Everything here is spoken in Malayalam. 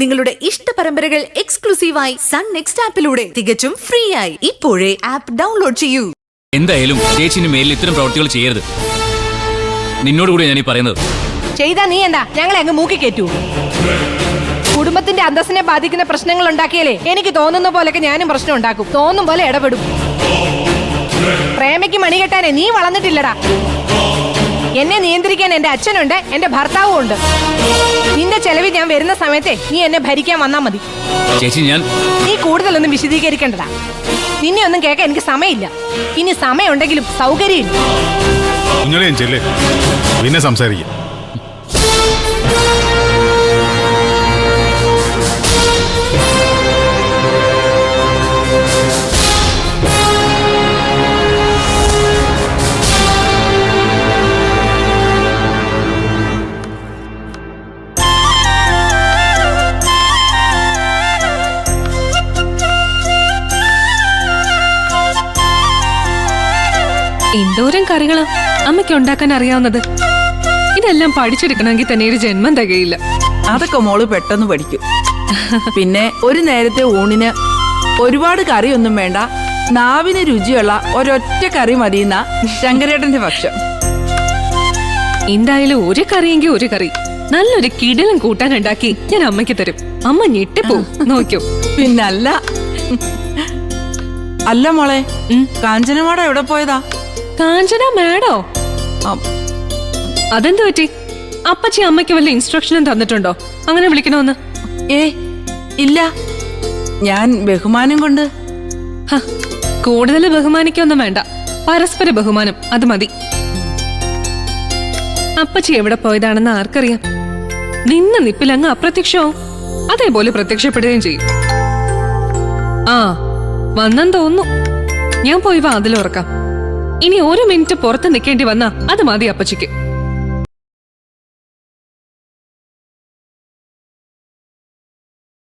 നിങ്ങളുടെ ഇഷ്ട പരമ്പരകൾ എക്സ്ക്ലൂസീവായി സൺ നെക്സ്റ്റ് ആപ്പിലൂടെ തികച്ചും ഫ്രീ ആയി ഇപ്പോഴേ ആപ്പ് ഡൗൺലോഡ് ചെയ്യൂ. എന്തായാലും ചേച്ചിന് മേലിൽ ഇത്തരം പ്രവൃത്തികൾ ചെയ്യരുത്. നിന്നോട് കൂടി ഞാൻ ഈ പറയുന്നത്. ചെയ്താ നീ എന്താ ഞങ്ങളെ അങ്ങ് മൂക്കി കയറ്റൂ? കുടുംബത്തിന്റെ അന്തസ്സിനെ ബാധിക്കുന്ന പ്രശ്നങ്ങൾ ഉണ്ടാക്കിയാലേ എനിക്ക് തോന്നുന്ന പോലൊക്കെ ഞാനും പ്രശ്നം ഉണ്ടാക്കും. തോന്നും പോലെ ഇടപെടും. പ്രേമയ്ക്ക് മണി കെട്ടാനേ നീ വളർന്നിട്ടില്ലടാ. എന്നെ നിയന്ത്രിക്കാൻ എന്റെ അച്ഛനുണ്ട്, എന്റെ ഭർത്താവും ഉണ്ട്. നിന്റെ ചെലവിൽ ഞാൻ വരുന്ന സമയത്തെ നീ എന്നെ ഭരിക്കാൻ വന്നാ മതി. ചേച്ചി നീ കൂടുതലൊന്നും വിശദീകരിക്കണ്ടടാ. നിന്നെ ഒന്നും കേൾക്കാൻ എനിക്ക് സമയമില്ല. ഇനി സമയമുണ്ടെങ്കിലും സൗകര്യമില്ല. പിന്നെ സംസാരിക്കാം. എന്തോരം കറികളാ അമ്മയ്ക്ക് ഉണ്ടാക്കാൻ അറിയാവുന്നത്. ഇതെല്ലാം പഠിച്ചെടുക്കണമെങ്കിൽ തന്നെ ഒരു ജന്മം തികയില്ല. അതൊക്കെ മോള് പെട്ടെന്ന് പഠിക്കും. പിന്നെ ഒരു നേരത്തെ ഊണിന് ഒരുപാട് കറിയൊന്നും വേണ്ട, നാവിന് രുചിയുള്ള ഒരൊറ്റ കറി മതിയെന്ന ശങ്കരേട്ടന്റെ പക്ഷം. എന്തായാലും ഒരു കറിയെങ്കിൽ ഒരു കറി നല്ലൊരു കിടിലം കൂട്ടാൻ ഉണ്ടാക്കി ഞാൻ അമ്മയ്ക്ക് തരും. അമ്മ ഞെട്ടിപ്പോ നോക്കൂ. പിന്നല്ല. അല്ല മോളെ, കാഞ്ചനമാട എവിടെ പോയതാ? കാഞ്ചന മേഡോ? അതെന്തു പറ്റി? അപ്പച്ചി അമ്മയ്ക്ക് വല്ല ഇൻസ്ട്രക്ഷനും തന്നിട്ടുണ്ടോ അങ്ങനെ വിളിക്കണോന്ന്? ഇല്ല, ഞാൻ ബഹുമാനം കൊണ്ട്. കൂടുതൽ ബഹുമാനിക്കൊന്നും വേണ്ട, പരസ്പര ബഹുമാനം അത് മതി. അപ്പച്ചി എവിടെ പോയതാണെന്ന് ആർക്കറിയാം? നിന്ന നിപ്പിലങ്ങ് അപ്രത്യക്ഷവും അതേപോലെ പ്രത്യക്ഷപ്പെടുകയും ചെയ്യും. ആ വന്നെന്ന് തോന്നുന്നു. ഞാൻ പോയി വാതിൽ ഉറക്കാം. ഇനി ഒരു മിനിറ്റ് പുറത്ത് നിൽക്കേണ്ടി വന്നാ അത് മതി അപ്പച്ചിക്ക്.